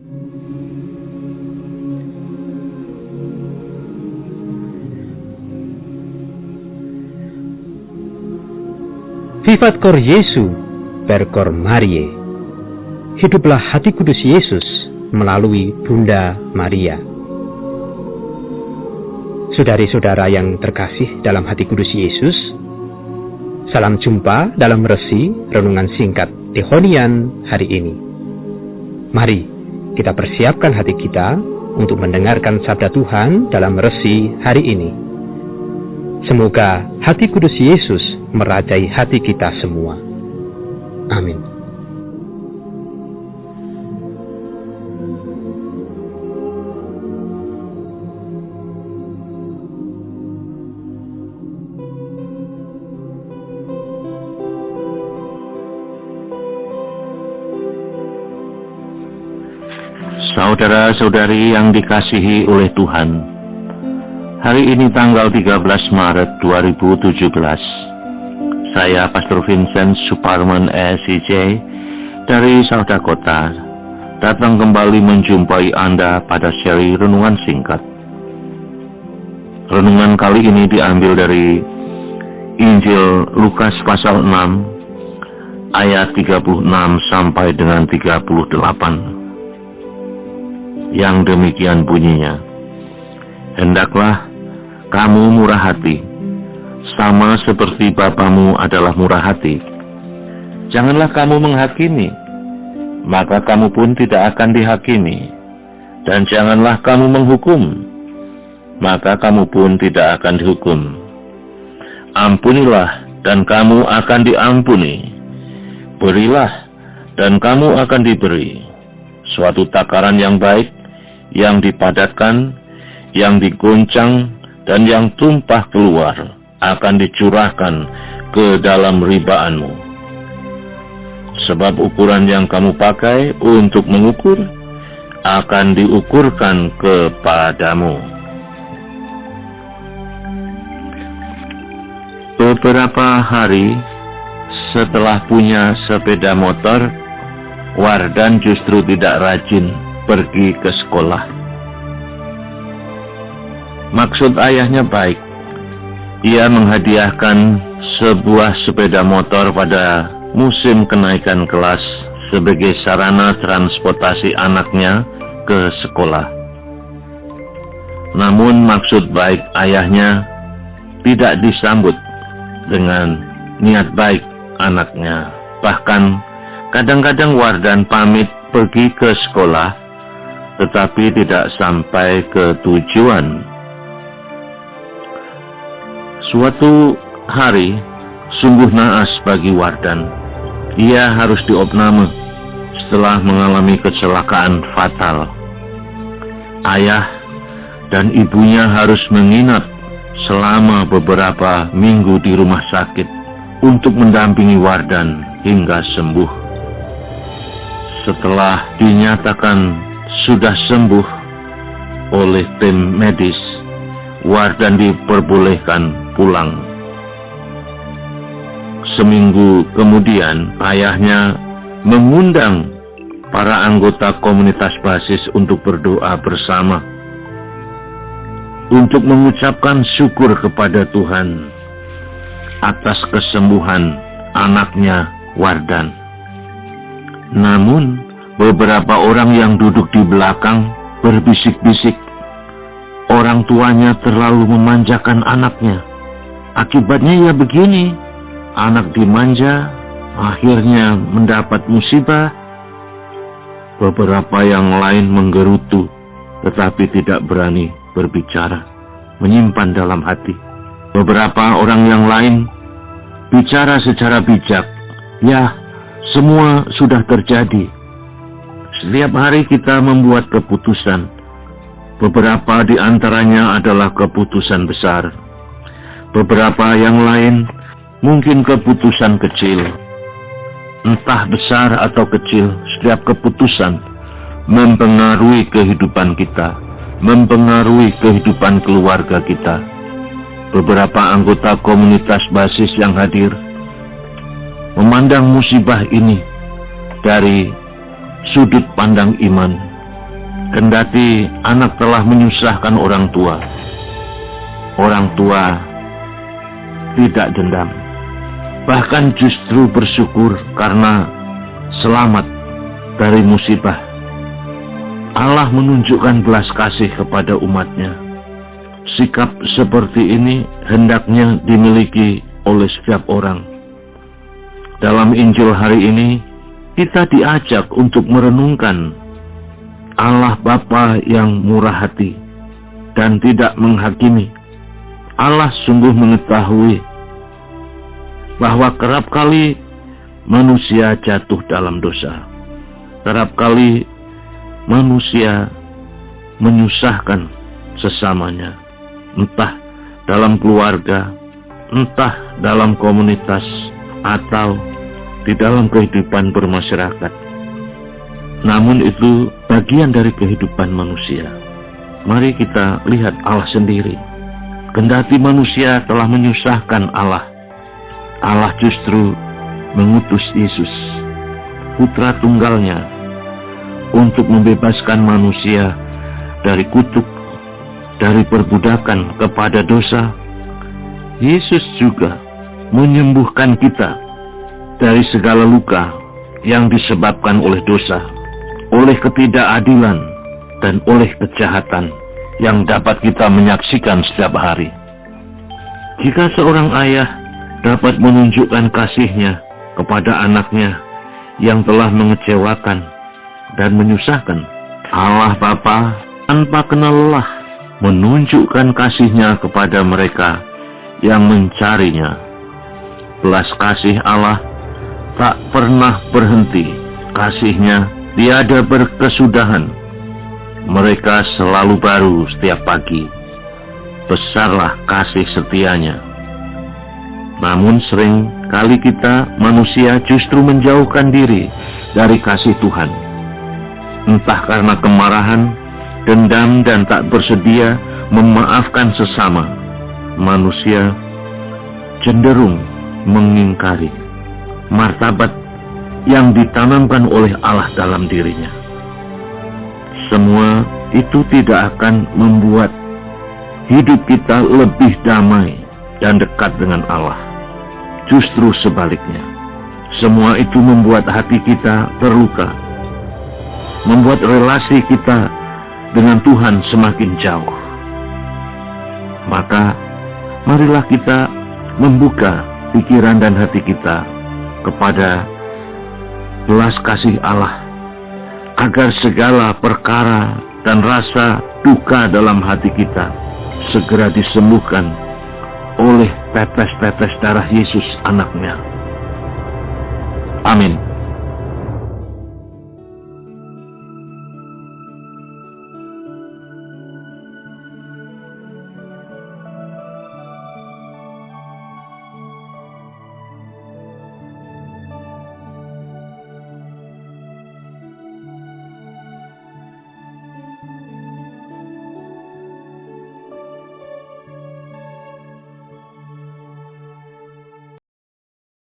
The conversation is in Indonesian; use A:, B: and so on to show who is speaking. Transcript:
A: Vivat cor Jesu per cor Mariae. Hiduplah hati kudus Yesus melalui Bunda Maria. Saudari-saudara yang terkasih dalam hati kudus Yesus, salam jumpa dalam resi renungan singkat Tehonian hari ini. Mari kita persiapkan hati kita untuk mendengarkan sabda Tuhan dalam resi hari ini. Semoga hati kudus Yesus merajai hati kita semua. Amin.
B: Saudara-saudari yang dikasihi oleh Tuhan, hari ini tanggal 13 Maret 2017, saya Pastor Vincent Suparman SIJ dari South Dakota datang kembali menjumpai Anda pada seri renungan singkat. Renungan kali ini diambil dari Injil Lukas pasal 6 ayat 36 sampai dengan 38. Yang demikian bunyinya, hendaklah kamu murah hati, sama seperti Bapamu adalah murah hati. Janganlah kamu menghakimi, maka kamu pun tidak akan dihakimi. Dan janganlah kamu menghukum, maka kamu pun tidak akan dihukum. Ampunilah, dan kamu akan diampuni. Berilah, dan kamu akan diberi. Suatu takaran yang baik, yang dipadatkan, yang digoncang, dan yang tumpah keluar akan dicurahkan ke dalam ribaanmu. Sebab ukuran yang kamu pakai untuk mengukur akan diukurkan kepadamu. Beberapa hari setelah punya sepeda motor, Wardan justru tidak rajin pergi ke sekolah. Maksud ayahnya baik. Ia menghadiahkan sebuah sepeda motor pada musim kenaikan kelas sebagai sarana transportasi anaknya ke sekolah. Namun maksud baik ayahnya tidak disambut dengan niat baik anaknya. Bahkan kadang-kadang Wardan pamit pergi ke sekolah tetapi tidak sampai ke tujuan. Suatu hari sungguh naas bagi Wardan. Ia harus diopname setelah mengalami kecelakaan fatal. Ayah dan ibunya harus menginap selama beberapa minggu di rumah sakit untuk mendampingi Wardan hingga sembuh. Setelah dinyatakan sudah sembuh oleh tim medis, Wardan diperbolehkan pulang. Seminggu kemudian, ayahnya mengundang para anggota komunitas basis untuk berdoa bersama, untuk mengucapkan syukur kepada Tuhan atas kesembuhan anaknya Wardan. Namun, beberapa orang yang duduk di belakang berbisik-bisik, orang tuanya terlalu memanjakan anaknya. Akibatnya ya begini, anak dimanja, akhirnya mendapat musibah. Beberapa yang lain menggerutu, tetapi tidak berani berbicara, menyimpan dalam hati. Beberapa orang yang lain bicara secara bijak, ya semua sudah terjadi. Setiap hari kita membuat keputusan. Beberapa di antaranya adalah keputusan besar. Beberapa yang lain mungkin keputusan kecil. Entah besar atau kecil, setiap keputusan mempengaruhi kehidupan kita, mempengaruhi kehidupan keluarga kita. Beberapa anggota komunitas basis yang hadir memandang musibah ini dari sudut pandang iman. kendati anak telah menyusahkan orang tua tidak dendam, bahkan justru bersyukur karena selamat dari musibah. Allah menunjukkan belas kasih kepada umatnya. Sikap seperti ini hendaknya dimiliki oleh setiap orang. Dalam Injil hari ini, kita diajak untuk merenungkan Allah Bapa yang murah hati dan tidak menghakimi. Allah sungguh mengetahui bahwa kerap kali manusia jatuh dalam dosa. Kerap kali manusia menyusahkan sesamanya, entah dalam keluarga, entah dalam komunitas, atau di dalam kehidupan bermasyarakat. Namun itu bagian dari kehidupan manusia. Mari kita lihat Allah sendiri. Kendati manusia telah menyusahkan Allah, Allah justru mengutus Yesus, Putra Tunggalnya, untuk membebaskan manusia dari kutuk, dari perbudakan kepada dosa. Yesus juga menyembuhkan kita dari segala luka yang disebabkan oleh dosa, oleh ketidakadilan, dan oleh kejahatan yang dapat kita menyaksikan setiap hari. Jika seorang ayah dapat menunjukkan kasihnya kepada anaknya yang telah mengecewakan dan menyusahkan, Allah Bapa tanpa kenal lelah menunjukkan kasihnya kepada mereka yang mencarinya. Belas kasih Allah tak pernah berhenti, kasihnya tiada berkesudahan. Mereka selalu baru setiap pagi. Besarlah kasih setianya. Namun sering kali kita manusia justru menjauhkan diri dari kasih Tuhan. Entah karena kemarahan, dendam, dan tak bersedia memaafkan sesama, manusia cenderung mengingkari martabat yang ditanamkan oleh Allah dalam dirinya. Semua itu tidak akan membuat hidup kita lebih damai dan dekat dengan Allah. Justru sebaliknya, semua itu membuat hati kita terluka, membuat relasi kita dengan Tuhan semakin jauh. Maka, marilah kita membuka pikiran dan hati kita kepada belas kasih Allah, agar segala perkara dan rasa duka dalam hati kita segera disembuhkan oleh tetes-tetes darah Yesus anaknya. Amin.